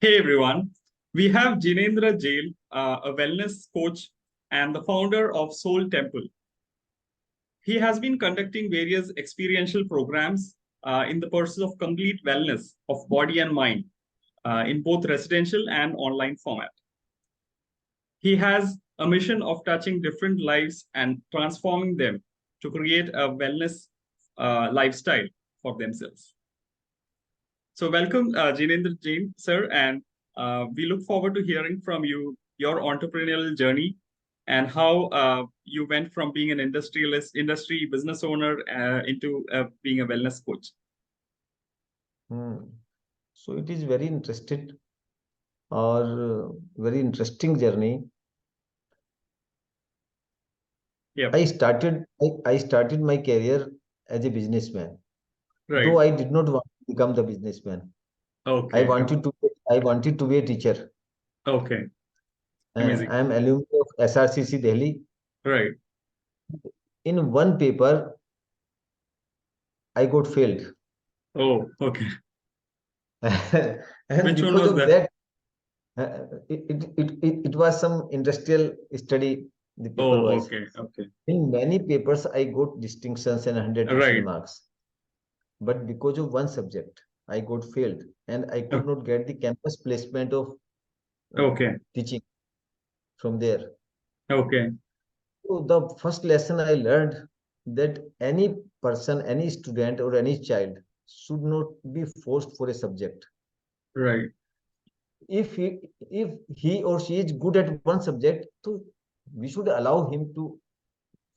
Hey everyone, we have Jinendra Jain, a wellness coach and the founder of Soul Temple. He has been conducting various experiential programs in the pursuit of complete wellness of body and mind in both residential and online format. He has a mission of touching different lives and transforming them to create a wellness lifestyle for themselves. So welcome, Jinendra Jain, sir, and we look forward to hearing from you your entrepreneurial journey and how you went from being an industry business owner into being a wellness coach. So it is very interested or very interesting journey. Yeah, I started my career as a businessman, right. though I did not want to become the businessman. I Okay. wanted to I wanted to be a teacher. Okay. Amazing. I am alumni of SRCC Delhi. Right. In one paper, I got failed, Oh, okay. and Which one because was of that? that, it was some industrial study. The paper Oh, was. okay. Okay. In many papers, I got distinctions and 100% Right. marks. But because of one subject, I got failed and I could O- not get the campus placement of Okay. teaching from there. Okay. So the first lesson I learned that any person, any student or any child should not be forced for a subject. Right. If he or she is good at one subject, so we should allow him to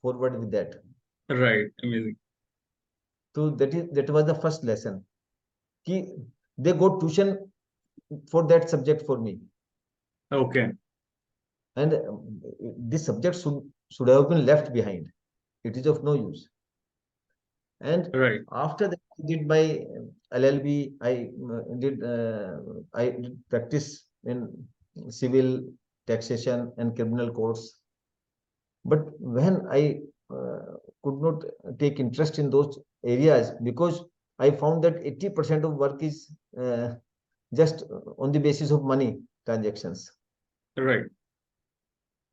forward with that. Right. Amazing. So that was the first lesson. He, they got tuition for that subject for me, Okay. and this subject should have been left behind. It is of no use. And Right. after that, I did my LLB. I did practice in civil, taxation, and criminal courts. But when I could not take interest in those areas, because I found that 80% of work is just on the basis of money transactions. Right.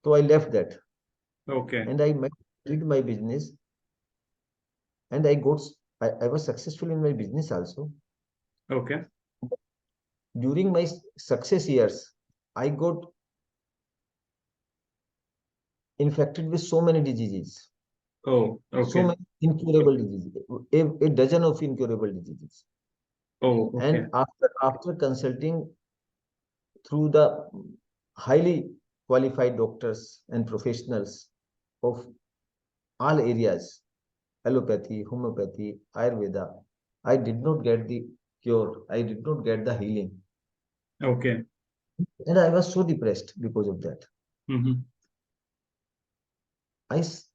So I left that, Okay. and did my business, and I was successful in my business also. Okay. During my success years, I got infected with so many diseases, Oh, so okay. many incurable diseases, a dozen of incurable diseases. Oh, okay. And after consulting through the highly qualified doctors and professionals of all areas, allopathy, homeopathy, Ayurveda, I did not get the cure. I did not get the healing. Okay. And I was so depressed because of that. Mm-hmm.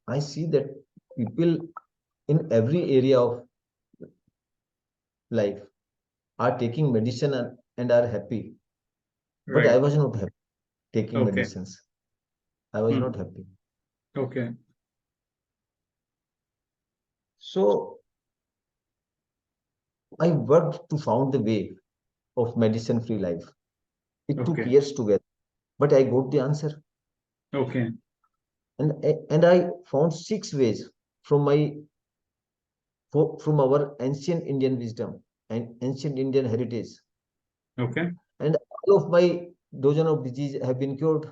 I see that people in every area of life are taking medicine and are happy. But I Right. was not happy taking Okay. medicines. I was Mm. not happy. Okay. So I worked to found the way of medicine-free life. It took Okay. years to get, but I got the answer. Okay. And I found 6 ways from from our ancient Indian wisdom and ancient Indian heritage. Okay. And all of my dozen of disease have been cured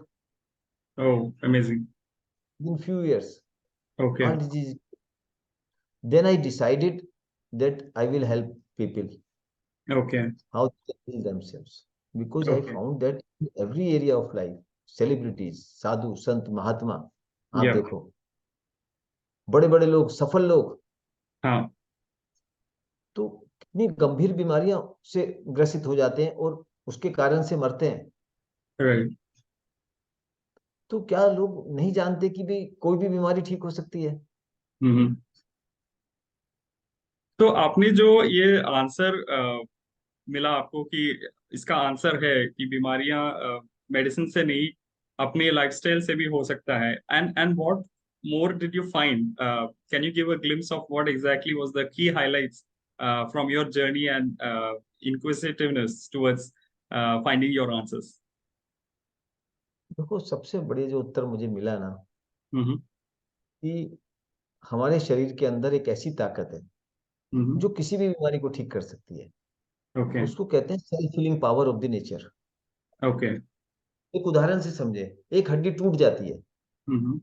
Oh, amazing. in few years. All Okay. disease. Then I decided that I will help people Okay. how to heal themselves. Because I Okay. found that in every area of life, celebrities, साधु, संत, महात्मा, आप Yeah. देखो, बड़े बड़े लोग, सफल लोग, हाँ. तो कितनी गंभीर बीमारियां से ग्रसित हो जाते हैं और उसके कारण से मरते हैं. Right. तो क्या लोग नहीं जानते कि भी कोई भी बीमारी ठीक हो सकती है? Mm-hmm. तो आपने जो ये आंसर मिला आपको कि इसका आंसर है कि बीमारियां मेडिसिन से नहीं अपने लाइफस्टाइल से भी हो सकता है and what more did you find? Can you give a glimpse of what exactly was the key highlights from your journey and inquisitiveness towards finding your answers? देखो, सबसे बड़ी जो उत्तर मुझे मिला ना, Mm-hmm. कि हमारे शरीर के अंदर एक ऐसी ताकत है Mm-hmm. जो किसी भी बीमारी को ठीक कर सकती है। Okay. उसको कहते हैं self healing power of the nature. Okay. एक उदाहरण से समझे, एक हड्डी टूट जाती है, Mm-hmm.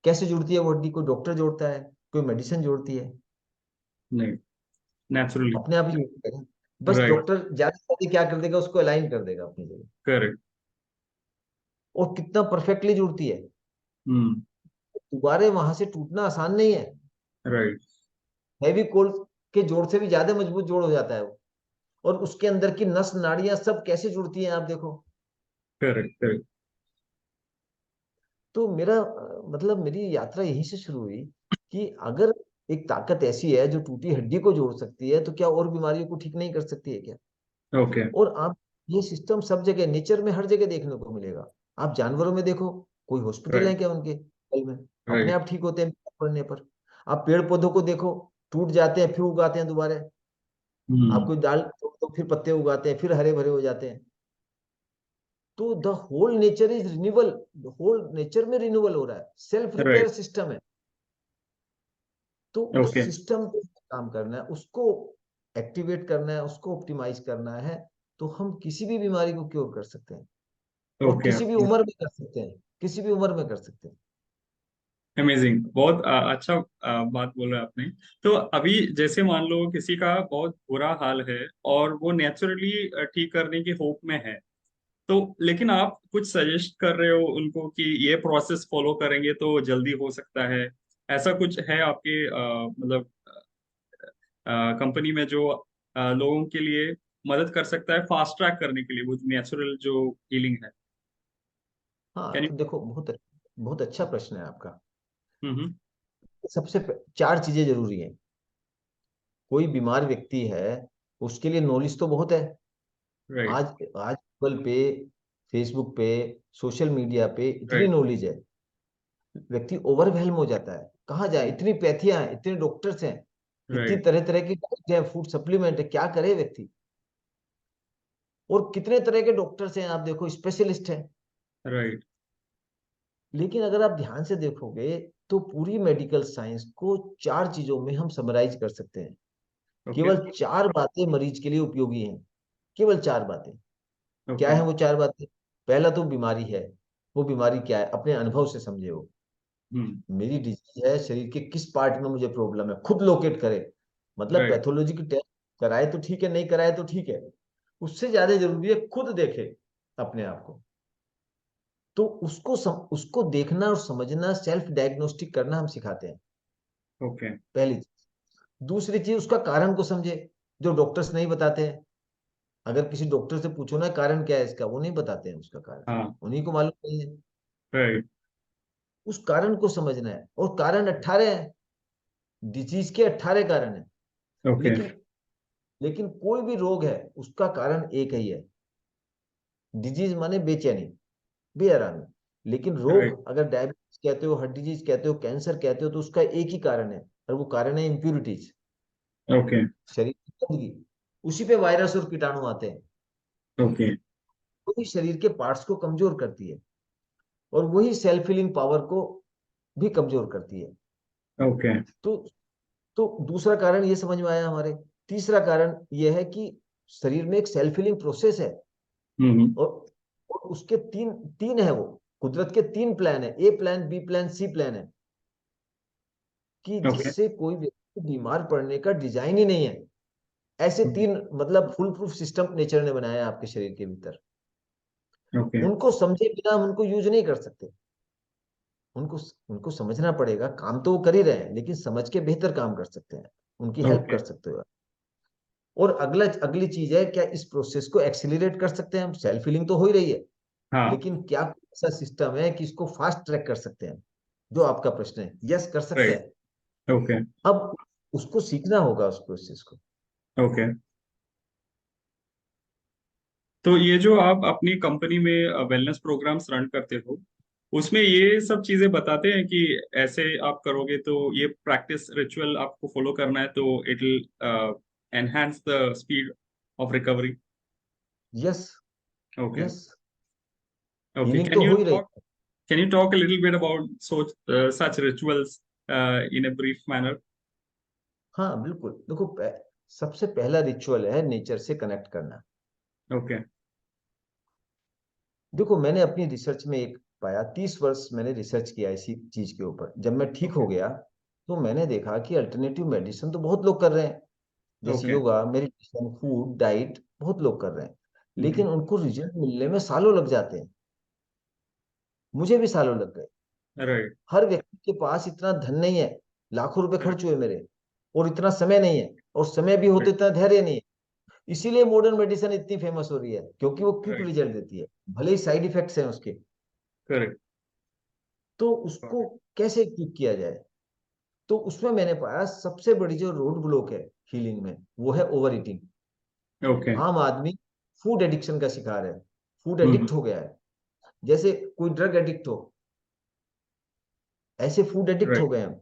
कैसे जुड़ती है वो हड्डी? कोई डॉक्टर जोड़ता है, कोई मेडिसिन जोड़ती है? नहीं, naturally. अपने आप ही जुड़ती है। बस Right. डॉक्टर ज्यादा से ज्यादा क्या कर देगा, उसको अलाइन कर देगा अपनी जगह। Correct. और कितना परफेक्टली जुड़ती है, Mm. दोबारा वहां से टूटना आसान नहीं है। Right. हैवी कोल के जोड़ से भी ज्यादा मजबूत जोड़ हो जाता है वो। और उसके अंदर की नस नाड़ियां सब कैसे जुड़ती हैं, आप देखो। Correct. Correct. तो मेरा मतलब मेरी यात्रा यहीं से शुरू हुई कि अगर एक ताकत ऐसी है जो टूटी हड्डी को जोड़ सकती है, तो क्या और बीमारियों को ठीक नहीं कर सकती है क्या? Okay. और आप ये सिस्टम सब जगह, नेचर में हर जगह देखने को मिलेगा। आप जानवरों में देखो, कोई हॉस्पिटल है Right. क्या उनके बगल में? अपने Right. आप ठीक होते हैं बीमार पड़ने पर। आप पेड़ पौधों को देखो, टूट जाते हैं फिर उगाते हैं दोबारा। आप Mm. कोई डाल तो फिर पत्ते उगाते हैं, फिर हरे भरे हो जाते हैं। तो the whole nature is renewal, whole nature में रिन्यूअल हो रहा है, सेल्फ Right. रिपेयर सिस्टम है। तो उस Okay. सिस्टम पे काम करना है, उसको एक्टिवेट करना है, उसको ऑप्टिमाइज करना है, तो हम किसी भी बीमारी को क्योर कर सकते हैं। और Okay. किसी भी उम्र में कर सकते हैं, किसी भी उम्र में कर सकते हैं। अमेजिंग, बहुत अच्छा बात बोला आपने। तो अभी जैसे मान लो किसी का बहुत बुरा हाल है और वो नेचुरली ठीक करने की होप में है, तो लेकिन आप कुछ सजेस्ट कर रहे हो उनको कि ये प्रोसेस फॉलो करेंगे तो जल्दी हो सकता है, ऐसा कुछ है आपके मतलब कंपनी में जो लोगों के लिए मदद कर सकता है फास्ट ट्रैक करने के लिए वो नेचुरल जो हीलिंग है? हाँ, कैन यू? तो देखो, बहुत बहुत अच्छा प्रश्न है आपका। हम्म। चार चीजें जरूरी हैं। कोई बीमार व्यक्ति है, उसके लिए नॉलेज तो बहुत है। राइट। आज आज गूगल पे, फेसबुक पे, सोशल मीडिया पे इतनी राइट। नॉलेज है, व्यक्ति ओवरवेलम हो जाता है। कहाँ जाए, इतनी पैथियां हैं, इतने डॉक्टर्स हैं, इतनी राइट। तरह तरह की डाइट है, फूड सप्लीमेंट है, क्या करे व्यक्ति? और कितने तरह के डॉक्टर्स हैं, आप देखो, स्पेशलिस्ट हैं। राइट। लेकिन अगर आप ध्यान से देखोगे, तो पूरी मेडिकल साइंस को चार चीजों में हम समराइज कर सकते हैं। ओके। केवल चार बातें मरीज के लिए उपयोगी हैं, केवल चार बातें। क्या ओके। है वो चार बातें? पहला तो बीमारी है, वो बीमारी क्या है अपने अनुभव से समझे वो। हम्म। मेरी डिजीज है, शरीर के किस पार्ट में मुझे प्रॉब्लम है, खुद लोकेट करे। मतलब राइट। पैथोलॉजी की टेस्ट कराए तो ठीक है, नहीं कराए तो ठीक है। उससे ज्यादा जरूरी है खुद देखे अपने आप को। तो उसको देखना और समझना, सेल्फ डायग्नोस्टिक करना हम सिखाते हैं, ओके। पहली चीज। दूसरी चीज, उसका कारण को समझे, जो डॉक्टर्स नहीं बताते हैं। अगर किसी डॉक्टर से पूछो ना कारण क्या है इसका, वो नहीं बताते हैं उसका कारण, हाँ। उन्हीं को मालूम नहीं है। राइट। उस कारण को समझना है। और कारण 18 हैं, डिजीज के 18 कारण हैं। ओके। लेकिन लेकिन कोई भी रोग है, उसका कारण एक ही है। डिजीज माने बेचैनी, बेआरामी। लेकिन राइट। रोग, अगर डायबिटीज कहते हो, हार्ट डिजीज कहते हो, कैंसर कहते हो, तो उसका एक ही कारण है, और वो कारण है इम्प्यूरिटीज, ओके। शरीर की गंदगी। उसी पे वायरस और कीटाणु आते हैं। ओके। वही शरीर के पार्ट्स को कमजोर करती है, और वही सेल्फ हीलिंग पावर को भी कमजोर करती है। ओके। तो तो दूसरा कारण ये समझ में आया हमारे। तीसरा कारण ये है कि शरीर में एक सेल्फ हीलिंग प्रोसेस है। हम्म। और, और उसके तीन तीन है वो, कुदरत के तीन प्लान है, ए प्लान, बी प्लान, सी प्लान है, कि ओके। जिससे कोई व्यक्ति बीमार पड़ने का डिजाइन ही नहीं है। ऐसे तीन, मतलब फुल प्रूफ सिस्टम नेचर ने बनाया है आपके शरीर के भीतर। ओके। उनको समझे बिना हम उनको यूज नहीं कर सकते। उनको उनको समझना पड़ेगा। काम तो वो कर ही रहे हैं, लेकिन समझ के बेहतर काम कर सकते हैं, उनकी हेल्प ओके। कर सकते हो। और अगली चीज है, क्या इस प्रोसेस को एक्सीलरेट कर सकते हैं हम? सेल्फ हीलिंग तो हो ही रही है, हाँ। लेकिन क्या कोई ऐसा सिस्टम है कि इसको फास्ट ट्रैक कर सकते हैं? जो आपका प्रश्न है, यस, कर सकते राइट। हैं। ओके। अब उसको सीखना होगा, उस प्रोसेस को। ओके। तो ये जो आप अपनी कंपनी में वेलनेस प्रोग्राम्स रन करते हो, उसमें ये सब चीजें बताते हैं कि ऐसे आप करोगे तो ये प्रैक्टिस रिचुअल आपको फॉलो करना है तो it will enhance the speed of recovery? Yes Okay. Yes, Okay. Healing तो हो ही रही है। Can you talk a little bit about such rituals in a brief manner? हाँ बिल्कुल, देखो सबसे पहला रिचुअल है नेचर से कनेक्ट करना। Okay. देखो मैंने अपनी रिसर्च में एक पाया, 30 वर्ष मैंने रिसर्च किया इसी चीज के ऊपर। जब मैं ठीक हो Okay. गया तो मैंने देखा कि अल्टरनेटिव मेडिसिन तो बहुत लोग कर रहे हैं, जैसे Okay. Yoga, meditation, food, diet, बहुत लोग कर रहे हैं, लेकिन Mhm. उनको रिजल्ट मिलने में सालों लग जाते हैं। मुझे भी सालों लग गए। Right. हर व्यक्ति के पास इतना धन नहीं है, लाखों रुपए Correct. खर्च हुए मेरे, और इतना समय नहीं है, और समय भी हो तो Right. इतना धैर्य नहीं है। इसीलिए मॉडर्न मेडिसिन इतनी फेमस हो रही है, क्योंकि वो क्विक Right. रिजल्ट देती है, भले ही साइड इफेक्ट्स हैं उसके। Correct. तो Got उसको कैसे क्विक किया जाए, तो उसमें मैंने पाया सबसे बड़ी जो रोड ब्लॉक है हीलिंग में, वो है ओवर ईटिंग। it. Okay. आम आदमी फूड एडिक्शन का शिकार है, फूड Mhm. एडिक्ट हो गया है, जैसे कोई ड्रग एडिक्ट हो, ऐसे फूड एडिक्ट Right. हो गए हम।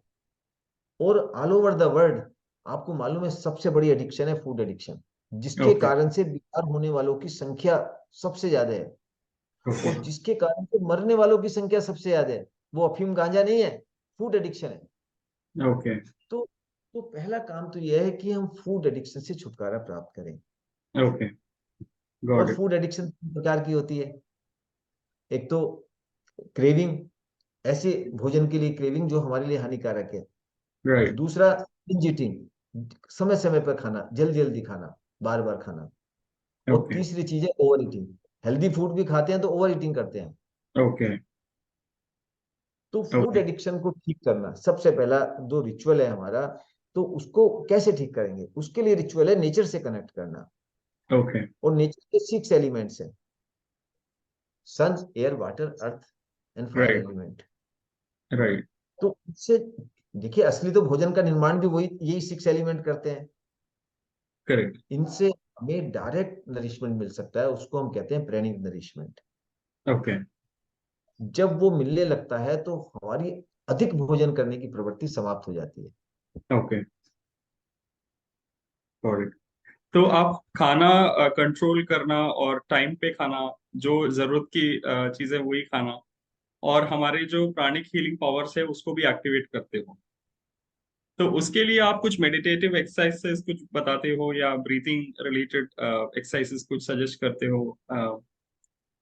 और ऑल ओवर द वर्ल्ड आपको मालूम है सबसे बड़ी एडिक्शन है फूड एडिक्शन, जिसके Okay. कारण से बीमार होने वालों की संख्या सबसे ज्यादा है, Okay. और जिसके कारण से मरने वालों की संख्या सबसे ज्यादा है, वो अफीम गांजा नहीं है, फूड एडिक्शन है। Okay. तो तो पहला काम तो यह है कि हम फूड एडिक्शन से छुटकारा प्राप्त करें। Okay. Got और it. फूड एडिक्शन तीन प्रकार की होती है। एक तो क्रेविंग, ऐसे भोजन के लिए क्रेविंग जो हमारे लिए हानिकारक है। Right. दूसरा बिंज ईटिंग, समय समय पर खाना, जल्दी जल्दी खाना, बार बार खाना। और Okay. तीसरी चीज है ओवर ईटिंग, हेल्दी फूड भी खाते हैं तो ओवर ईटिंग करते हैं। Okay. तो फूड Okay. एडिक्शन को ठीक करना सबसे पहला जो रिचुअल है हमारा, तो उसको कैसे ठीक करेंगे, उसके लिए रिचुअल है नेचर से कनेक्ट करना। Okay. और नेचर के 6 एलिमेंट्स हैं, sun, air, water, earth and fire Right. Element. Right. तो इससे देखिए, असली तो भोजन का निर्माण भी वही यही 6 एलिमेंट करते हैं। Correct. इनसे हमें डायरेक्ट नरिशमेंट मिल सकता है, उसको हम कहते हैं प्रेनिक नरिशमेंट। Okay. जब वो मिलने लगता है तो हमारी अधिक भोजन करने की प्रवृत्ति समाप्त हो जाती है। Okay. Got it. तो आप खाना कंट्रोल करना और टाइम पे खाना, जो जरूरत की चीजें वही खाना, और हमारे जो प्राणिक हीलिंग पावर्स है उसको भी एक्टिवेट करते हो, तो उसके लिए आप कुछ मेडिटेटिव एक्सरसाइजेस कुछ बताते हो या ब्रीथिंग रिलेटेड एक्सरसाइजेस कुछ सजेस्ट करते हो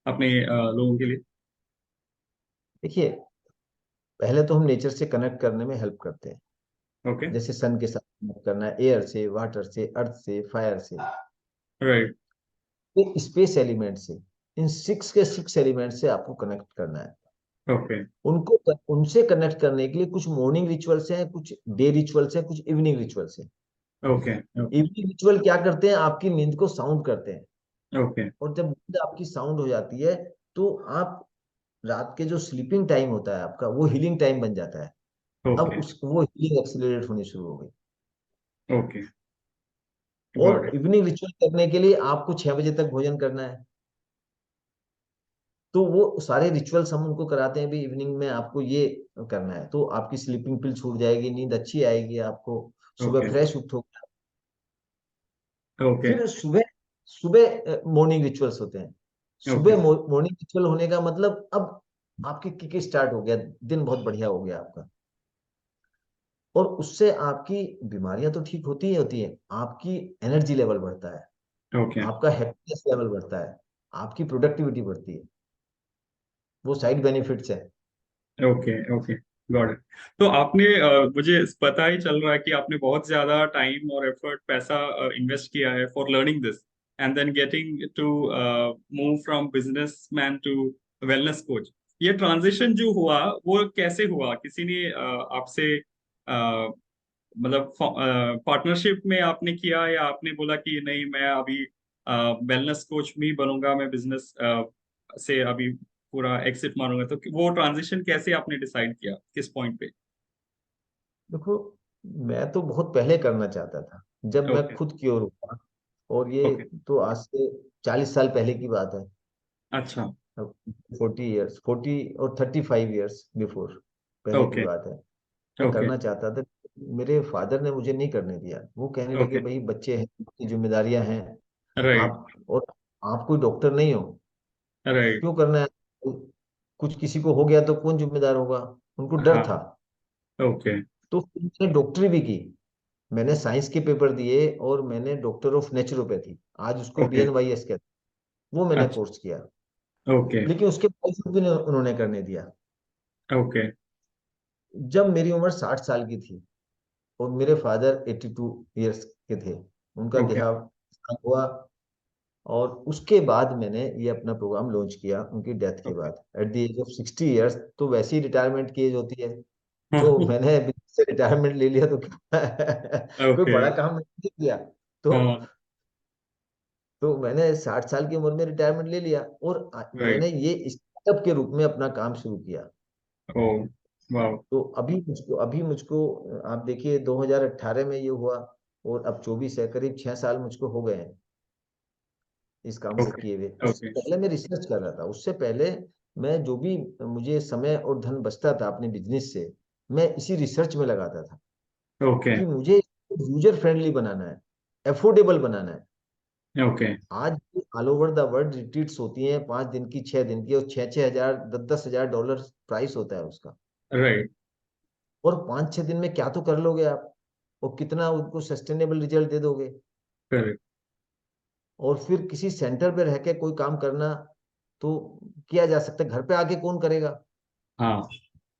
अपने लोगों के लिए? देखिए, पहले तो हम नेचर से कनेक्ट करने में हेल्प करते हैं, ओके। जैसे सन के साथ कनेक्ट करना है, एयर से, वाटर से, अर्थ से, फायर से, राइट। फिर स्पेस एलिमेंट से। इन 6 के 6 एलिमेंट से आपको कनेक्ट करना है। ओके। उनको उनसे कनेक्ट करने के लिए कुछ मॉर्निंग रिचुअल्स हैं, कुछ डे रिचुअल्स हैं, कुछ इवनिंग रिचुअल्स हैं। ओके। ओके। इवनिंग रिचुअल क्या करते हैं, आपकी नींद को साउंड करते हैं। ओके। और जब नींद आपकी साउंड हो जाती है तो आप रात के जो स्लीपिंग टाइम होता है आपका, वो हीलिंग टाइम बन जाता है। अब ओके। उस वो हीलिंग एक्सीलरेट होनी शुरू हो गई। ओके। गॉट और इट। इवनिंग रिचुअल करने के लिए आपको 6 बजे तक भोजन करना है। तो वो सारे रिचुअल्स हम उनको कराते हैं भी, इवनिंग में आपको ये करना है, तो आपकी स्लीपिंग पिल छूट जाएगी, नींद अच्छी आएगी आपको, सुबह ओके। फ्रेश उठोगे। ओके। फिर सुबह सुबह मॉर्निंग रिचुअल्स होते हैं। ओके। सुबह मॉर्निंग रिचुअल होने का मतलब अब आपकी किक स्टार्ट हो गया, दिन बहुत बढ़िया हो गया आपका। और उससे आपकी बीमारियां तो ठीक होती ही होती है, आपकी एनर्जी लेवल बढ़ता है, ओके। आपका हैप्पीनेस लेवल बढ़ता है, आपकी प्रोडक्टिविटी बढ़ती है। वो साइड बेनिफिट्स है। ओके। ओके। Got it. तो आपने मुझे पता ही चल रहा है कि आपने बहुत ज्यादा टाइम और एफर्ट, पैसा इन्वेस्ट किया है for learning this and then getting to move from businessman to wellness coach. ये ट्रांजिशन जो हुआ वो कैसे हुआ? किसी ने आपसे मतलब पार्टनरशिप में आपने किया, या आपने बोला कि नहीं मैं अभी वेलनेस कोच भी बनूंगा, मैं बिजनेस से अभी पूरा एग्जिट मारूंगा? तो वो ट्रांजिशन कैसे आपने डिसाइड किया, किस पॉइंट पे? देखो, मैं तो बहुत पहले करना चाहता था, जब मैं ओके। खुद क्योर हुआ। और ये ओके। तो आज से 40 साल पहले की बात है। अच्छा। 40 ईयर्स, 40 और 35 ईयर्स बिफोर पहले की ओके। बात है। मैं ओके। करना चाहता था, मेरे फादर ने मुझे नहीं करने दिया। वो कहने लगे ओके। भाई बच्चे हैं, उनकी जिम्मेदारियां हैं राइट। आप। और आप कोई डॉक्टर नहीं हो, राइट। क्यों करना है? कुछ किसी को हो गया तो कौन जिम्मेदार होगा? उनको डर हाँ। था। ओके। तो फिर मैंने डॉक्टरी भी की। मैंने साइंस के पेपर दिए और मैंने डॉक्टर ऑफ नेचुरोपैथी, आज उसको ओके। BNYS कहते हैं, वो मैंने अच्छा। कोर्स किया। ओके। लेकिन उसके बावजूद भी उन्होंने करने दिया। ओके। जब मेरी उम्र 60 साल की थी और मेरे फादर 82 ईयर्स के थे, उनका ओके। देहांत हुआ। और उसके बाद मैंने ये अपना प्रोग्राम लॉन्च किया उनकी डेथ के ओके। बाद, at the age of 60 years. तो वैसी रिटायरमेंट की एज होती है, तो मैंने बिजनेस से रिटायरमेंट ले लिया तो कोई ओके। बड़ा काम नहीं किया। तो हाँ। मैंने 60 साल की उम्र में रिटायरमेंट ले लिया और राइट। मैंने ये स्टार्टअप के रूप में अपना काम शुरू किया। ओ। वाओ। तो अभी मुझको आप देखिए 2018 में ये हुआ, और अब 24 है, करीब 6 साल मुझको हो गए हैं इस काम को ओके। किए हुए। उससे ओके। पहले मैं रिसर्च कर रहा था, उससे पहले मैं जो भी मुझे समय और धन बचता था अपने बिजनेस से, मैं इसी रिसर्च में लगाता था ओके। कि मुझे यूजर फ्रेंडली बनाना है, एफोर्डेबल बनाना है। ओके। आज all over the world retreats होती हैं, 5 दिन की, 6 दिन की, और 6-6 हजार, 10-10 हजार डॉलर प्राइस होता है उसका। राइट। और 5-6 दिन में क्या तो कर लोगे आप, और कितना उनको सस्टेनेबल रिजल्ट दे दोगे। करेक्ट। और फिर किसी सेंटर पे रह के कोई काम करना तो किया जा सकता है, घर पे आके कौन करेगा? हाँ,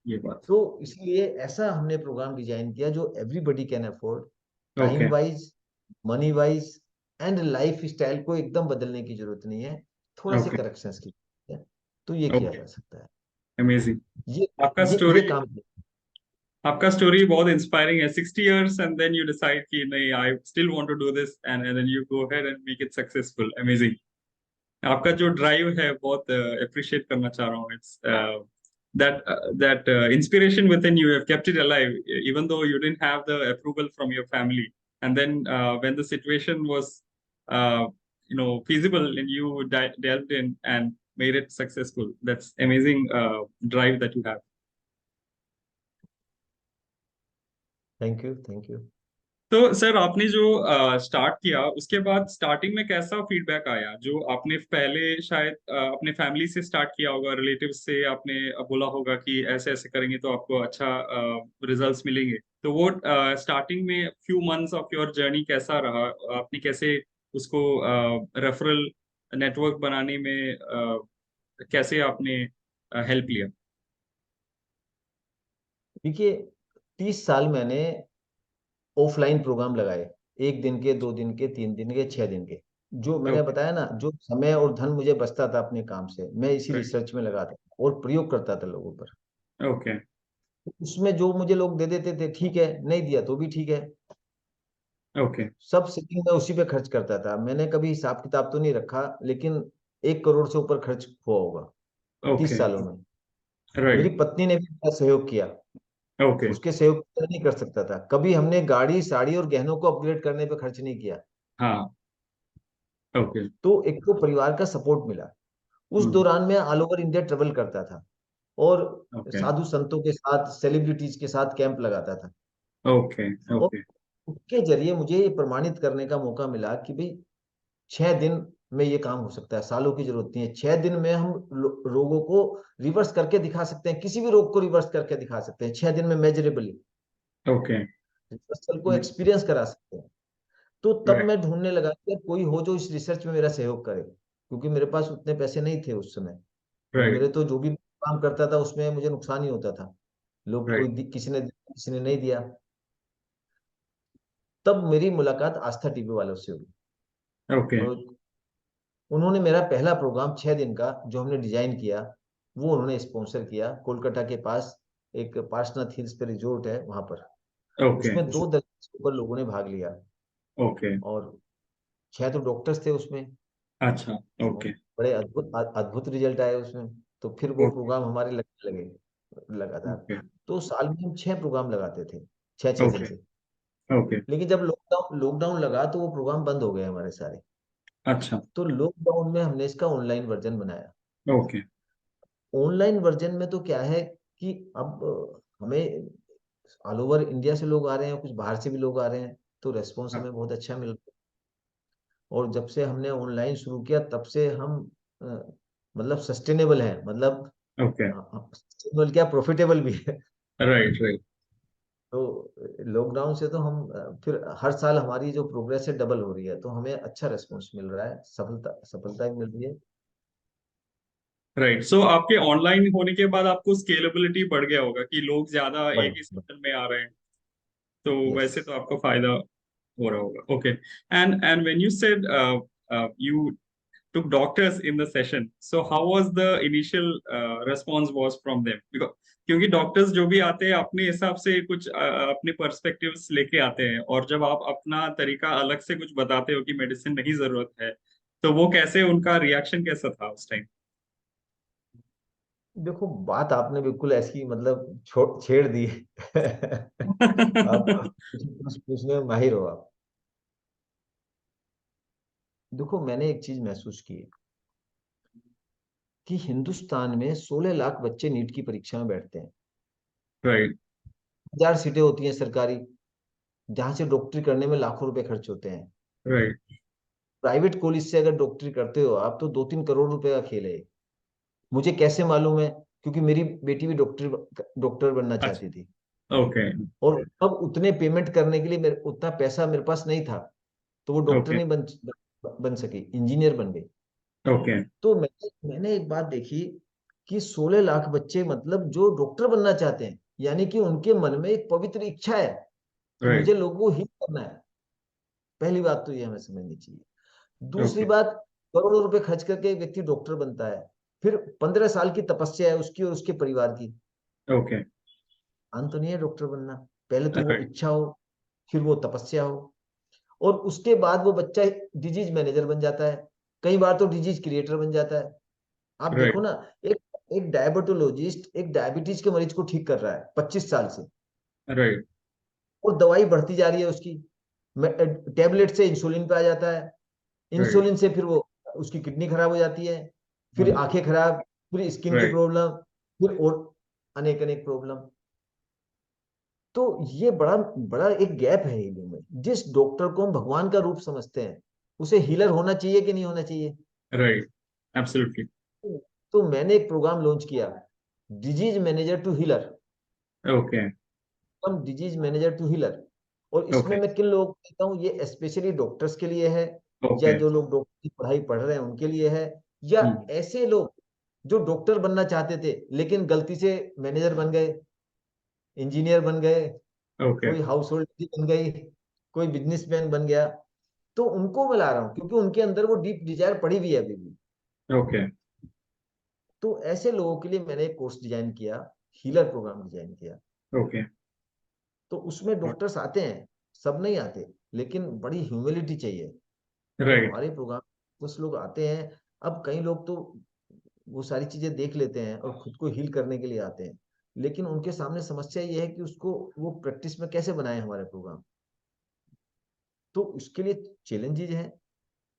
ये बात। तो इसलिए ऐसा हमने प्रोग्राम डिजाइन किया जो everybody can afford, time okay. Wise, money wise, and life style को एकदम बदलने की जरूरत नहीं है, थोड़ा से ओके। करेक्शंस की जरूरत है। तो ये किया ओके। जा सकता है। अमेजिंग। ये आपका ये स्टोरी काम। आपका स्टोरी बहुत इंस्पायरिंग है। 60 years and then you decide कि नहीं, I still want to do this, and then you go ahead and make it successful. Amazing. आपका जो ड्राइव है बहुत अप्रिशिएट करना चाह रहा हूँ। It's that inspiration within you have kept it alive even though you didn't have the approval from your family, and then when the situation was uh, feasible and you delved in and made it successful. That's amazing drive that you have. Thank you, thank you. तो sir, आपने जो start किया उसके बाद starting में कैसा feedback आया? जो आपने पहले शायद अपने फैमिली से स्टार्ट किया होगा, रिलेटिव्स से आपने बोला होगा कि ऐसे ऐसे करेंगे तो आपको अच्छा रिजल्ट्स मिलेंगे। तो वो स्टार्टिंग में few months of your journey कैसा रहा? आपने कैसे उसको रेफरल नेटवर्क बनाने में कैसे आपने हेल्प लिया? देखिए, 30 साल मैंने ऑफलाइन प्रोग्राम लगाए, 1 दिन के, 2 दिन के, 3 दिन के, 6 दिन के। जो मैंने ओके। बताया ना, जो समय और धन मुझे बचता था अपने काम से, मैं इसी रिसर्च में लगाता था और प्रयोग करता था लोगों पर। ओके। उसमें जो मुझे लोग दे देते थे ठीक है, नहीं दिया तो भी ठीक है, ओके। सब सेटिंग मैं उसी पे खर्च करता था। मैंने कभी हिसाब किताब तो नहीं रखा, लेकिन 1 करोड़ से ऊपर खर्च हुआ होगा तीस ओके। सालों में मेरी राइट। पत्नी ने भी मेरा सहयोग किया। ओके। उसके सहयोग से नहीं कर सकता था। कभी हमने गाड़ी, साड़ी और गहनों को अपग्रेड करने पे खर्च नहीं किया। हाँ। ओके। तो एक तो परिवार का सपोर्ट मिला। उस हम्म। दौरान मैं ऑल ओवर इंडिया ट्रेवल करता था और ओके। साधु संतों के साथ, सेलिब्रिटीज के साथ कैंप लगाता था। ओके। और ओके। उसके जरिए मुझे ये प्रमाणित करने का मौका मिला कि भाई 6 दिन में ये काम हो सकता है, सालों की जरूरत नहीं है। 6 दिन में हम रोगों को रिवर्स करके दिखा सकते हैं, किसी भी रोग को रिवर्स करके दिखा सकते हैं 6 दिन में, मेजरेबली ओके। रिवर्सल को एक्सपीरियंस करा सकते हैं। तो तब राइट। मैं ढूंढने लगा कि कोई हो जो इस रिसर्च में मेरा सहयोग करे, क्योंकि मेरे पास उतने पैसे नहीं थे उस समय। और राइट। मेरे तो जो भी काम करता था उसमें मुझे नुकसान ही होता था। लोग कोई राइट। किसी ने दिया, किसी ने नहीं दिया। तब मेरी मुलाकात आस्था टीवी वालों से हुई ओके। और उन्होंने मेरा पहला प्रोग्राम 6 दिन का जो हमने डिजाइन किया, वो उन्होंने स्पॉन्सर किया। कोलकाता के पास एक पार्शनाथ हिल्स पे रिजोर्ट है, वहां पर। ओके। उसमें 2 दर्जन से ऊपर लोगों ने भाग लिया ओके। और 6 तो डॉक्टर्स थे उसमें। अच्छा। और ओके। बड़े अद्भुत अद्भुत रिजल्ट आए उसमें। तो फिर वो ओके। प्रोग्राम हमारे लगने लगे लगातार। ओके। तो साल में हम 6 प्रोग्राम लगाते थे, 6-6 दिन ओके। के। ओके। लेकिन जब लॉकडाउन लॉकडाउन लगा तो वो प्रोग्राम बंद हो गए हमारे सारे। अच्छा। तो लॉकडाउन में हमने इसका ऑनलाइन वर्जन बनाया। ओके। ऑनलाइन वर्जन में तो क्या है कि अब हमें ऑल ओवर इंडिया से लोग आ रहे हैं, कुछ बाहर से भी लोग आ रहे हैं, तो रेस्पॉन्स हाँ। हमें बहुत अच्छा मिल रहा है। और जब से हमने ऑनलाइन शुरू किया तब से हम मतलब सस्टेनेबल हैं, मतलब ओके। सस्टेनेबल क्या, प्रॉफिटेबल भी है। Right, right. तो लॉकडाउन से तो हम फिर हर साल हमारी जो प्रोग्रेस है डबल हो रही है, तो हमें अच्छा रिस्पॉन्स मिल रहा है, सफलता सफलता भी मिल रही है। राइट, सो आपके ऑनलाइन होने के बाद आपको स्केलेबिलिटी बढ़ गया होगा कि लोग ज्यादा एक ही सेशन में आ रहे हैं, तो यस। वैसे तो आपको फायदा हो रहा होगा। Okay. And when you said you took doctors in the session, so how was the initial response was from them? Because क्योंकि डॉक्टर्स जो भी आते हैं अपने हिसाब से कुछ अपने पर्सपेक्टिव्स लेके आते हैं, और जब आप अपना तरीका अलग से कुछ बताते हो कि मेडिसिन नहीं जरूरत है, तो वो कैसे, उनका रिएक्शन कैसा था उस टाइम? देखो, बात आपने बिल्कुल ऐसी मतलब छेड़ दी। आप कुछ पूछने में माहिर हो आप। देखो, मैंने एक चीज महसूस की है कि हिंदुस्तान में 16 लाख बच्चे नीट की परीक्षा में बैठते हैं। राइट। 1000 सीटें होती हैं सरकारी, जहां से डॉक्टरी करने में लाखों रुपए खर्च होते हैं। राइट। प्राइवेट कॉलेज से अगर डॉक्टरी करते हो आप तो 2-3 करोड़ रुपए का खेल है। मुझे कैसे मालूम है? क्योंकि मेरी बेटी भी डॉक्टर बनना चाहती अच्छा। थी, ओके। और अब उतने पेमेंट करने के लिए उतना पैसा मेरे पास नहीं था, तो वो डॉक्टर ओके। नहीं बन सकी, इंजीनियर बन गई। ओके। तो मैंने एक बात देखी कि 16 लाख बच्चे मतलब जो डॉक्टर बनना चाहते हैं, यानी कि उनके मन में एक पवित्र इच्छा है कि राइट। मुझे लोगों को हील करना है। पहली बात तो ये हमें समझनी चाहिए। दूसरी ओके। बात, करोड़ों रुपए खर्च करके एक व्यक्ति डॉक्टर बनता है, फिर 15 साल की तपस्या है उसकी और उसके परिवार की। ओके। अंत तो नहीं है डॉक्टर बनना, पहले तो वो राइट। इच्छा हो, फिर वो तपस्या हो, और उसके बाद वो बच्चा डिजीज मैनेजर बन जाता है, कई बार तो डिजीज क्रिएटर बन जाता है। आप देखो राइट। ना, एक एक डायबिटोलॉजिस्ट एक डायबिटीज के मरीज को ठीक कर रहा है 25 साल से, राइट। और दवाई बढ़ती जा रही है उसकी, टेबलेट से इंसुलिन पे आ जाता है, राइट। इंसुलिन से फिर वो उसकी किडनी खराब हो जाती है, फिर आंखें खराब, फिर स्किन की राइट। प्रॉब्लम, फिर और अनेक अनेक प्रॉब्लम। तो ये बड़ा बड़ा एक गैप है हीलिंग में। जिस डॉक्टर को हम भगवान का रूप समझते हैं, उसे हीलर होना चाहिए कि नहीं होना चाहिए? राइट। एब्सोल्युटली। तो मैंने एक प्रोग्राम लॉन्च किया, disease manager to healer. Okay. हम डिजीज मैनेजर टू हीलर, और इसमें ओके। मैं किन लोगों को कहता हूँ, ये स्पेशली डॉक्टर्स के लिए है, या ओके। जो लोग डॉक्टर की पढ़ाई पढ़ रहे हैं उनके लिए है, या ऐसे लोग जो डॉक्टर बनना चाहते थे लेकिन गलती से मैनेजर बन गए, इंजीनियर बन गए, ओके। कोई हाउस होल्ड बन गई, कोई बिजनेसमैन बन गया। तो उनको मैं ला रहा हूँ क्योंकि उनके अंदर वो डीप डिजायर पड़ी हुई है अभी भी। ओके। तो ऐसे लोगों के लिए मैंने एक कोर्स डिजाइन किया, हीलर प्रोग्राम डिजाइन किया। ओके। तो उसमें डॉक्टर्स आते हैं, सब नहीं आते, लेकिन बड़ी ह्यूमिलिटी चाहिए। तो राइट। हमारे प्रोग्राम कुछ लोग आते हैं। अब कई लोग तो वो सारी चीजें देख लेते हैं और खुद को हील करने के लिए आते हैं, लेकिन उनके सामने समस्या ये है कि उसको वो प्रैक्टिस में कैसे बनाए हमारे प्रोग्राम। तो उसके लिए चैलेंजेज हैं।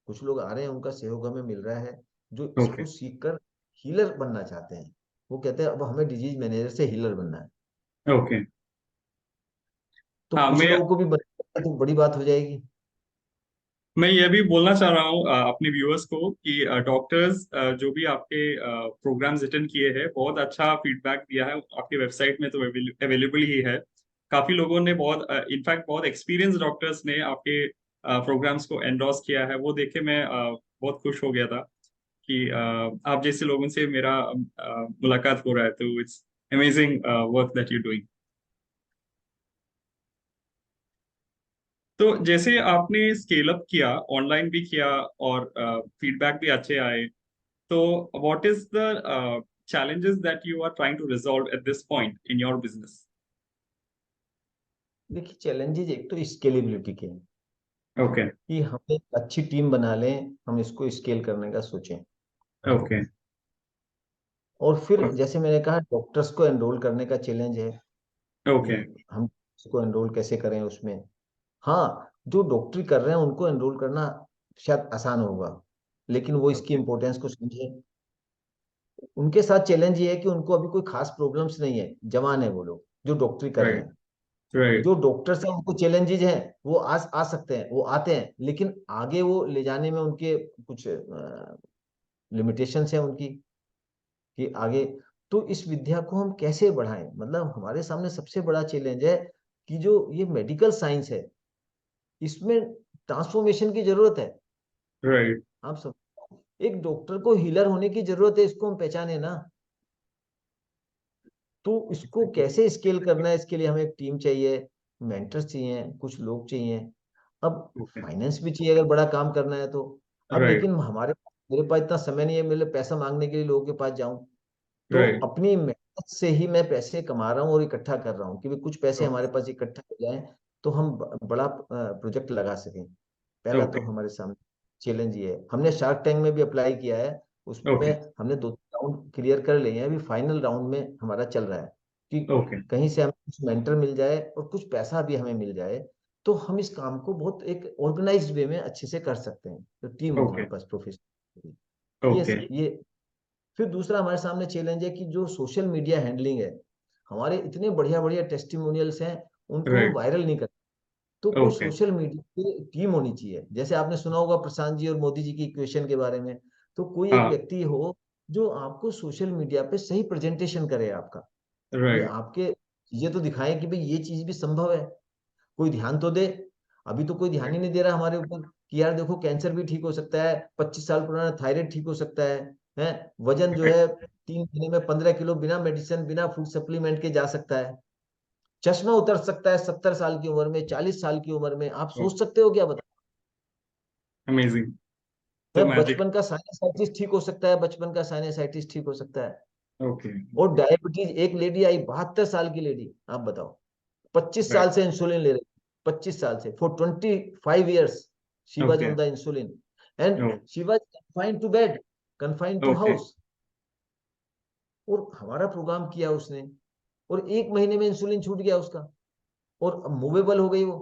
कुछ लोग आ रहे हैं, उनका सहयोग हमें मिल रहा है, जो ओके। इसको सीखकर हीलर बनना चाहते हैं। वो कहते हैं अब हमें डिजीज मैनेजर से हीलर बनना है। ओके। तो हाँ, कुछ लोगों को भी बनाना तो बड़ी बात हो जाएगी। मैं ये भी बोलना चाह रहा हूँ अपने व्यूअर्स को कि डॉक्टर्स जो भी आपके प्रोग्राम्स अटेंड किए हैं, बहुत अच्छा फीडबैक दिया है, आपकी वेबसाइट में तो अवेलेबल ही है। काफी लोगों ने, बहुत इनफैक्ट बहुत एक्सपीरियंस डॉक्टर्स ने आपके प्रोग्राम्स को एंडोर्स किया है। वो देखे मैं बहुत खुश हो गया था कि आप जैसे लोगों से मेरा मुलाकात हो रहा है, तो it's amazing work that you doing. तो जैसे आपने स्केल अप किया, ऑनलाइन भी किया, और फीडबैक भी अच्छे आए, तो what is the challenges that you are trying to resolve at this point in your business? देखिए, चैलेंजेज एक तो स्केलेबिलिटी के हैं, Okay. कि हम एक अच्छी टीम बना लें, हम इसको स्केल करने का सोचें। Okay. और फिर जैसे मैंने कहा, डॉक्टर्स को एनरोल करने का चैलेंज है Okay. कि हम इसको एनरोल कैसे करें उसमें। हाँ, जो डॉक्टरी कर रहे हैं उनको एनरोल करना शायद आसान होगा, लेकिन वो इसकी Okay. इम्पोर्टेंस को समझे। उनके साथ चैलेंज ये है कि उनको अभी कोई खास प्रॉब्लम्स नहीं है, जवान है वो लोग जो डॉक्टरी कर रहे Right. हैं। Right. जो डॉक्टर्स हैं उनको चैलेंजेस हैं, वो आ सकते हैं, वो आते हैं, लेकिन आगे वो ले जाने में उनके कुछ लिमिटेशंस हैं उनकी, कि आगे। तो इस विद्या को हम कैसे बढ़ाएं, मतलब हमारे सामने सबसे बड़ा चैलेंज है कि जो ये मेडिकल साइंस है, इसमें ट्रांसफॉर्मेशन की जरूरत है। Right. आप सब, एक डॉक्टर को हीलर होने की जरूरत है, इसको हम पहचाने ना। तो इसको कैसे स्केल करना है, इसके लिए हमें एक टीम चाहिए, मेंटर्स चाहिए, कुछ लोग चाहिए। अब Okay. फाइनेंस भी चाहिए अगर बड़ा काम करना है तो। अब Right. लेकिन मेरे पास इतना समय नहीं है, मेरे पैसा मांगने के लिए लोगों के पास जाऊं। तो Right. अपनी मेहनत से ही मैं पैसे कमा रहा हूँ और इकट्ठा कर रहा हूँ, कि भी कुछ पैसे Okay. हमारे पास इकट्ठा हो जाएं, तो हम बड़ा प्रोजेक्ट लगा सकें। पहला तो Okay. हमारे सामने चैलेंज ये है। हमने शार्क टैंक में भी अप्लाई किया है, उसमें Okay. हमने 2 राउंड क्लियर कर लिए हैं, अभी फाइनल राउंड में हमारा चल रहा है कि Okay. कहीं से हमें कुछ मेंटर मिल जाए और कुछ पैसा भी हमें मिल जाए, तो हम इस काम को बहुत एक ऑर्गेनाइज्ड वे में अच्छे से कर सकते हैं। तो टीम है हमारे Okay. पास प्रोफेशनल। Okay. ये फिर दूसरा हमारे सामने चैलेंज है कि जो सोशल मीडिया हैंडलिंग है, हमारे इतने बढ़िया बढ़िया टेस्टिमोनियल्स हैं, उनको हम Right. वायरल नहीं करते। तो कोई Okay. सोशल मीडिया की टीम होनी चाहिए, जैसे आपने सुना होगा प्रशांत जी और मोदी जी की इक्वेशन के बारे में। तो कोई एक हाँ. व्यक्ति हो जो आपको सोशल मीडिया पे सही प्रेजेंटेशन करे आपका, कि Right. आपके चीजें तो दिखाएं कि भाई ये चीज भी संभव है, कोई ध्यान तो दे। अभी तो कोई ध्यान ही नहीं दे रहा हमारे ऊपर, कि यार देखो कैंसर भी ठीक हो सकता है, 25 साल पुराना थायराइड ठीक हो सकता है, वजन जो Right. है 3 महीने में 15 किलो बिना मेडिसिन बिना फूड सप्लीमेंट के जा सकता है। चश्मा उतर सकता है 70 साल की उम्र में, 40 साल की उम्र में, आप Oh, सोच सकते हो क्या, बता। amazing. है, तो मैजिक. बचपन का साइनसाइटिस ठीक हो सकता है, बचपन का साइनसाइटिस ठीक हो सकता है। Okay. और डायबिटीज, एक लेडी आई 72 साल की लेडी, आप बताओ, 25 साल Right. से इंसुलिन ले रही, 25 साल से, for 25 years she was on Okay. The insulin, and Oh. She was confined to bed, confined to Okay. House. और हमारा प्रोग्राम किया उसने, और 1 महीने में इंसुलिन छूट गया उसका, और मूवेबल हो गई वो,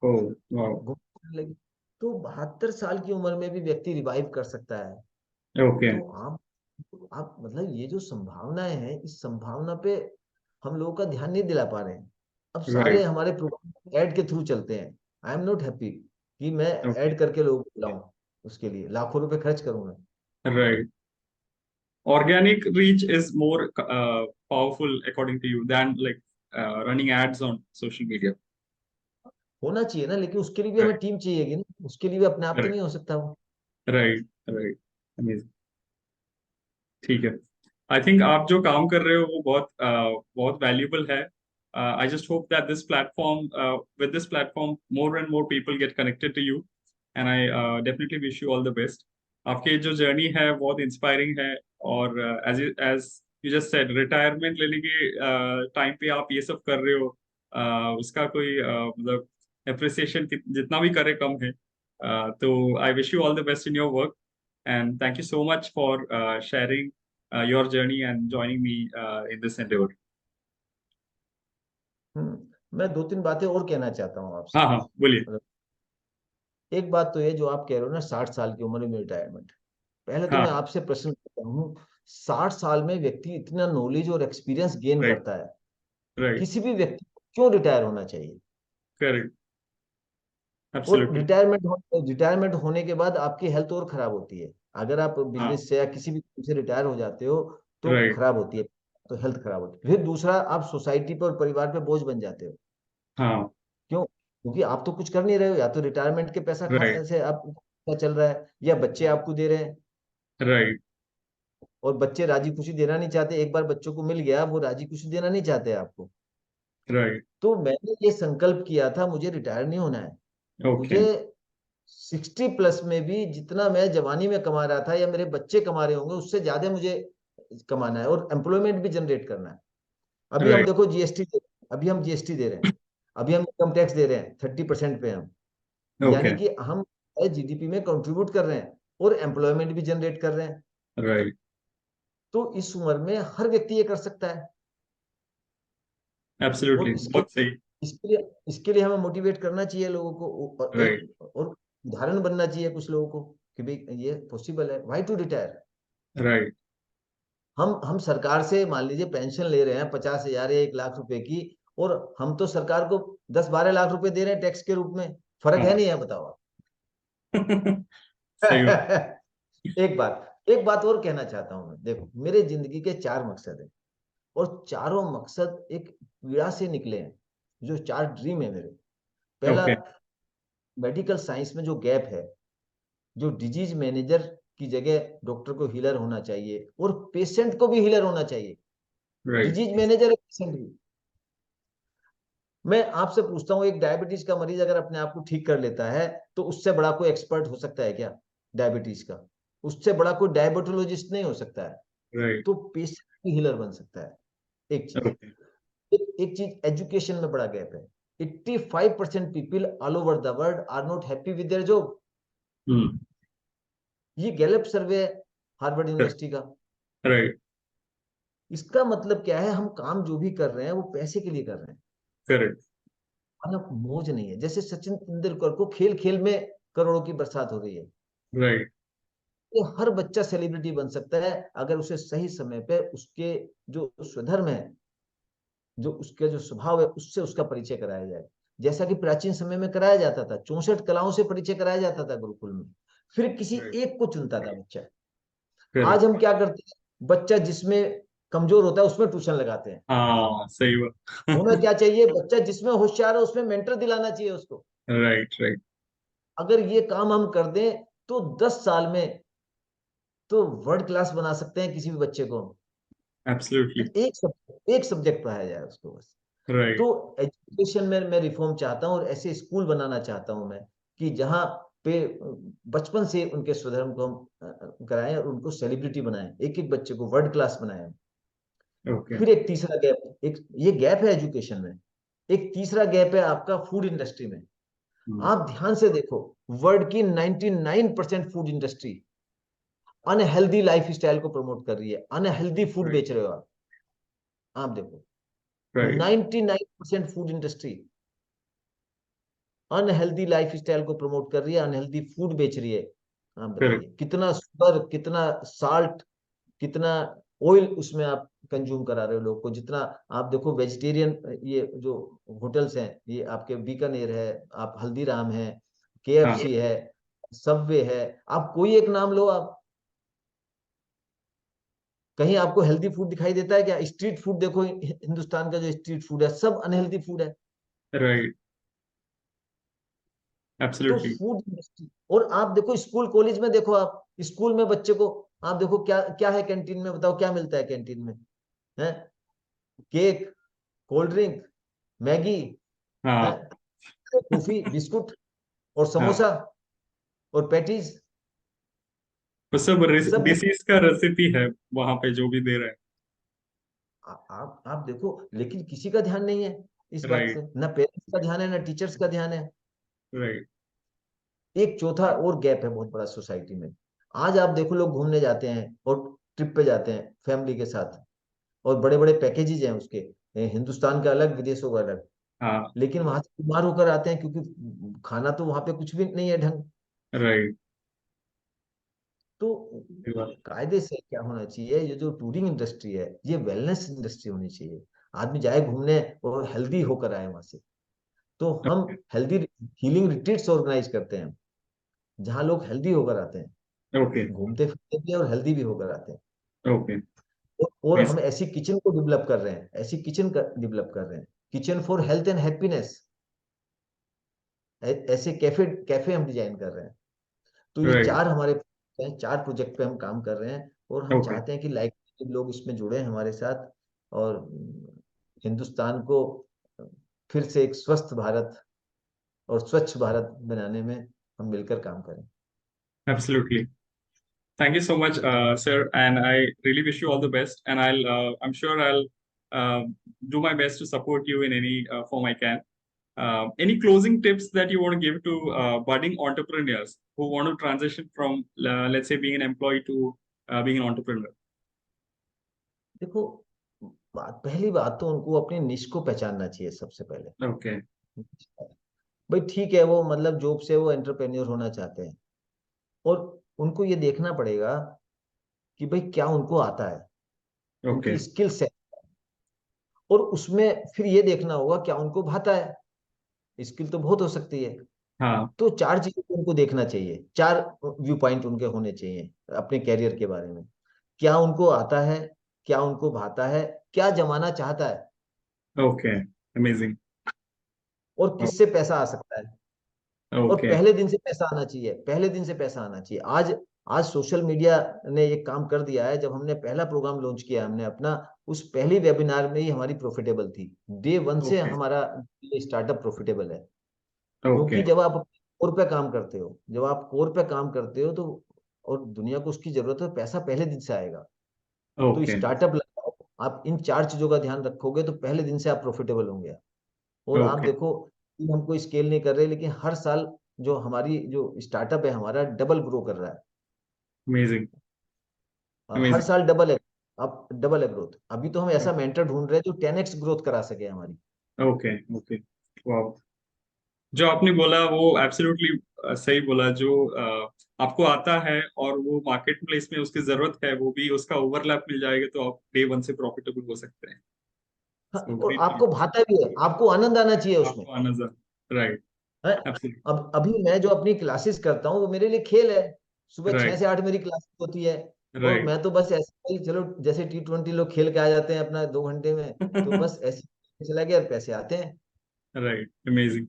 Oh. Wow. घूमने लगी। तो 72 साल की उम्र में भी व्यक्ति रिवाइव कर सकता है। तो Okay. आप मतलब ये जो संभावनाएं हैं, इस संभावना पे हम लोगों का ध्यान नहीं दिला पा रहे हैं। अब सारे Right. हमारे प्रोग्राम ऐड के थ्रू चलते हैं। आई एम नॉट हैप्पी कि मैं Okay. ऐड करके लोगों को बुलाऊं, उसके लिए लाखों रुपए खर्च करूं मैं। Right. Organic reach is more powerful according to you than like running ads on social media. होना चाहिए ना, लेकिन उसके लिए भी हमें Right. टीम चाहिएगी ना, उसके लिए भी अपने आप तो Correct. नहीं हो सकता वो। Right. Right. Amazing. ठीक है. आई थिंक आप जो काम कर रहे हो वो बहुत वैल्यूबल है. I just hope that this platform with this platform more and more people get connected to you and I definitely wish you all the best. आपकी जो जर्नी है बहुत इंस्पायरिंग है. और as you just said retirement लेने के time पे आप ये सब कर रहे हो, उसका कोई मतलब एप्रिसिएशन जितना भी करे कम है. तो I wish you all the best in your work, and thank you so much for sharing your journey and joining me in this endeavor. मैं 2-3 बातें और कहना चाहता हूँ आपसे। हाँ हाँ, बोलिए. मतलब एक बात तो ये जो आप कह रहे हो ना, 60 साल की उम्र में रिटायरमेंट, पहले तो मैं हाँ. आपसे प्रश्न करता हूँ, 60 साल में व्यक्ति इतना नॉलेज और एक्सपीरियंस गेन राइट. करता है, राइट. किसी भी व्यक्ति को क्यों रिटायर होना चाहिए? करेक्ट. और एब्सोल्युटली. रिटायरमेंट होने के बाद आपकी हेल्थ और खराब होती है। अगर आप हाँ. बिजनेस से या किसी भी काम से रिटायर हो जाते हो, तो राइट. खराब होती है, तो हेल्थ खराब होती है। फिर दूसरा, आप सोसाइटी पर और परिवार पे बोझ बन जाते हो। हाँ. क्यों? क्योंकि आप तो कुछ कर नहीं रहे हो, या तो रिटायरमेंट के पैसा राइट. से आप चल रहा है, या बच्चे आपको दे रहे हैं, राइट. और बच्चे राजी खुशी देना नहीं चाहते। एक बार बच्चों को मिल गया, वो राजी खुशी देना नहीं चाहते आपको। राइट. तो मैंने ये संकल्प किया था, मुझे रिटायर नहीं होना है। ओके. मुझे 60 प्लस में भी जितना मैं जवानी में कमा रहा था, या मेरे बच्चे कमा रहे होंगे, उससे ज्यादा मुझे कमाना है, और एम्प्लॉयमेंट भी जनरेट करना है। अभी हम राइट. देखो जीएसटी, अभी हम जीएसटी दे रहे हैं, अभी हम इनकम टैक्स दे रहे हैं 30% पे हम, ओके. यानी कि हम जीडीपी में कंट्रीब्यूट कर रहे हैं, और एम्प्लॉयमेंट भी जनरेट कर रहे हैं। राइट. तो इस उम्र में हर व्यक्ति ये कर सकता है। एब्सोल्युटली, और इसके बहुत सही. इसके लिए हमें मोटिवेट करना चाहिए लोगों को, और राइट. एक और उदाहरण बनना चाहिए कुछ लोगों को, कि भाई ये पॉसिबल है, व्हाई टू रिटायर। राइट. हम सरकार से मान लीजिए पेंशन ले रहे हैं 50,000 या 1 लाख रुपए की, और हम तो सरकार को 10-12 लाख रुपए दे रहे हैं टैक्स के रूप में, फर्क है हाँ। नहीं है, बताओ आप। सही बात। एक बात और कहना चाहता हूं मैं, देखो मेरे जिंदगी के 4 मकसद है और चारों मकसद एक पीड़ा से निकले हैं, जो 4 ड्रीम है मेरे। पहला, ओके। मेडिकल साइंस में जो गैप है, जो डिजीज मैनेजर की जगह डॉक्टर को हीलर होना चाहिए और पेशेंट को भी हीलर होना चाहिए। राइट। डिजीज मैनेजर है, पेशेंट भी। मैं आपसे पूछता हूँ, एक डायबिटीज का मरीज अगर अपने आप को ठीक कर लेता है तो उससे बड़ा कोई एक्सपर्ट हो सकता है क्या डायबिटीज का? उससे बड़ा कोई डायबिटोलॉजिस्ट नहीं हो सकता है। राइट। तो पेशेंट भी हीलर बन सकता है। एक चीज, ओके। एक चीज, एजुकेशन में बड़ा गैप है। 85% people all over the world are not happy with their job. Hmm. ये गैलप सर्वे है हार्वर्ड यूनिवर्सिटी का। राइट। इसका मतलब क्या है, हम काम जो भी कर रहे हैं वो पैसे के लिए कर रहे हैं, करेक्ट। मतलब मौज नहीं है। जैसे सचिन तेंदुलकर को खेल खेल में करोड़ों की बरसात हो रही है, राइट। तो हर बच्चा सेलिब्रिटी बन सकता है अगर उसे सही समय पे उसके जो स्वधर्म है, जो उसका जो स्वभाव है, उससे उसका परिचय कराया जाए। जैसा कि प्राचीन समय में कराया जाता था, 64 कलाओं से परिचय कराया जाता था गुरुकुल में, फिर किसी राइट। एक को चुनता था बच्चा। आज करेक्ट। हम क्या करते हैं, बच्चा जिसमें कमजोर होता है उसमें ट्यूशन लगाते हैं। हाँ, सही होना बात। क्या चाहिए, बच्चा जिसमें होशियार है उसमें मेंटर दिलाना चाहिए उसको। राइट। राइट। अगर ये काम हम कर दें तो 10 साल में तो वर्ल्ड क्लास बना सकते हैं किसी भी बच्चे को। एब्सोल्युटली। एक सब्जेक्ट पढ़ाया जाए उसको बस। तो राइट। एजुकेशन में मैं रिफॉर्म चाहता हूँ और ऐसे स्कूल बनाना चाहता हूँ मैं, कि जहाँ पे बचपन से उनके स्वधर्म को हम कराएं और उनको सेलिब्रिटी बनाएं, एक एक बच्चे को वर्ल्ड क्लास बनाएं। ओके। फिर एक तीसरा गैप, एक ये गैप है एजुकेशन में। एक तीसरा गैप है आपका फूड इंडस्ट्री में। आप ध्यान से देखो, वर्ल्ड की 99% food industry unhealthy life style को प्रमोट कर रही है, अनहेल्दी फूड राइट। बेच रहे हो आप देखो, right. 99% food industry unhealthy life style को प्रमोट कर रही है, अनहेल्दी फूड बेच रही है। आप करेक्ट। बताइए कितना शुगर, कितना साल्ट, कितना ऑयल उसमें आप कंज्यूम करा रहे हो लोग को। जितना आप देखो वेजिटेरियन ये जो होटल्स हैं, ये आपके बीकानेर है, आप हल्दीराम है, हाँ। केएफसी है, सबवे है, आप कोई एक नाम लो आप, कहीं आपको हेल्दी फूड दिखाई देता है क्या? स्ट्रीट फूड देखो, हिंदुस्तान का जो स्ट्रीट फूड है सब अनहेल्दी फूड है। राइट। तो एब्सोल्युटली। फूड इंडस्ट्री, और आप देखो स्कूल कॉलेज में देखो, आप स्कूल में बच्चे को आप देखो क्या क्या है कैंटीन में, बताओ क्या मिलता है कैंटीन में? है केक, कोल्ड ड्रिंक, मैगी, है हाँ। टॉफी, बिस्कुट और हाँ, समोसा और पैटीज। वो सब सब डिसीज का रेसिपी है वहां पे जो भी दे रहे आप देखो, लेकिन किसी का ध्यान नहीं है इस हैं। बात राइट। से, ना पेरेंट्स का ध्यान है ना टीचर्स का ध्यान है। राइट। एक चौथा और गैप है बहुत बड़ा सोसाइटी में। आज आप देखो लोग घूमने जाते हैं और ट्रिप पे जाते हैं फैमिली के साथ, और बड़े बड़े पैकेजेस हैं उसके, हिंदुस्तान का अलग, विदेशों का अलग, हाँ। लेकिन वहां से बीमार होकर आते हैं क्योंकि खाना तो वहां पे कुछ भी नहीं है ढंग। राइट। तो कायदे से क्या होना चाहिए, ये जो टूरिंग इंडस्ट्री है ये वेलनेस इंडस्ट्री होनी चाहिए। आदमी जाए घूमने और हेल्दी होकर आए वहां से। तो हम हेल्दी हीलिंग रिट्रीट्स ऑर्गेनाइज करते हैं जहाँ लोग हेल्दी होकर आते हैं, ओके। घूमते फिरते भी हैं और हेल्दी भी होकर आते हैं। ओके। और हम ऐसी किचन को डेवलप कर रहे हैं, ऐसी किचन डेवलप कर रहे हैं, kitchen for health and happiness. ऐसे कैफे कैफे हम डिजाइन कर रहे हैं। तो ये राइट। 4 हमारे हैं, 4 प्रोजेक्ट पे हम काम कर रहे हैं और हम ओके। चाहते हैं कि लाइक लोग इसमें जुड़े हमारे साथ, और हिंदुस्तान को फिर से एक स्वस्थ भारत और स्वच्छ भारत बनाने में हम मिलकर काम करें। Absolutely. Thank you so much, sir, and I really wish you all the best. And I'm sure I'll uh, do my best to support you in any form I can. Any closing tips that you want to give to budding entrepreneurs who want to transition from, let's say, being an employee to being an entrepreneur? देखो, पहली बात तो उनको अपनी निश को पहचानना चाहिए सबसे पहले। Okay. भाई ठीक है, वो मतलब जॉब से वो एंटरप्रेन्योर होना चाहते हैं, और उनको ये देखना पड़ेगा कि भाई क्या उनको आता है, उनकी Okay. स्किल सेट, और उसमें फिर ये देखना होगा क्या उनको भाता है। स्किल तो बहुत हो सकती है। हाँ। तो चार चीजें तो उनको देखना चाहिए, चार व्यू पॉइंट उनके होने चाहिए अपने कैरियर के बारे में। क्या उनको आता है, क्या उनको भाता है, क्या जमाना चाहता है, ओके। अमेजिंग। और किससे पैसा आ सकता है। और ओके। पहले दिन से पैसा आना चाहिए, पहले दिन से पैसा आना चाहिए। आज आज सोशल मीडिया ने एक काम कर दिया है। जब हमने पहला प्रोग्राम लॉन्च किया हमने अपना, उस पहली वेबिनार में ही हमारी प्रॉफिटेबल थी। डे वन से ओके। हमारा ये स्टार्टअप प्रॉफिटेबल है। ओके। क्योंकि जब आप कोर पे काम करते हो, जब आप कोर पे काम करते हो तो, और दुनिया को उसकी जरूरत है, पैसा पहले दिन से आएगा। तो ओके। स्टार्टअप लगाओ, आप इन चार चीजों का ध्यान रखोगे तो पहले दिन से आप प्रॉफिटेबल होंगे। और आप ओके। देखो कि हम कोई स्केल नहीं कर रहे, लेकिन हर साल जो हमारी जो स्टार्टअप है हमारा डबल ग्रो कर रहा है। अमेजिंग। हर अमेजिंग। साल डबल है। अब डबल है ग्रोथ। अभी तो हम ऐसा मेंटर ढूंढ रहे हैं जो 10x ग्रोथ करा सके हमारी। ओके। ओके। वाह। जो आपने बोला वो एब्सोल्युटली सही बोला। जो आपको आता है और वो मार्केट प्लेस में उसकी जरूरत है, वो भी उसका ओवरलैप मिल जाएगा, तो आप डे वन से प्रॉफिटेबल हो सकते हैं। हाँ, सो और ग्रेट टू आपको भाता भी है, आपको आनंद आना चाहिए उसमें। आपको आना। राइट। है। एब्सोल्युटली। अब अभी मैं जो अपनी क्लासेस करता हूँ वो मेरे लिए खेल है। सुबह छह राइट। से आठ मेरी क्लास होती है। और राइट। मैं तो बस ऐसे ही, चलो जैसे T20 लोग खेल के आ जाते हैं अपना 2 घंटे में, तो बस ऐसे ही चला गया और पैसे आते हैं। राइट। अमेजिंग।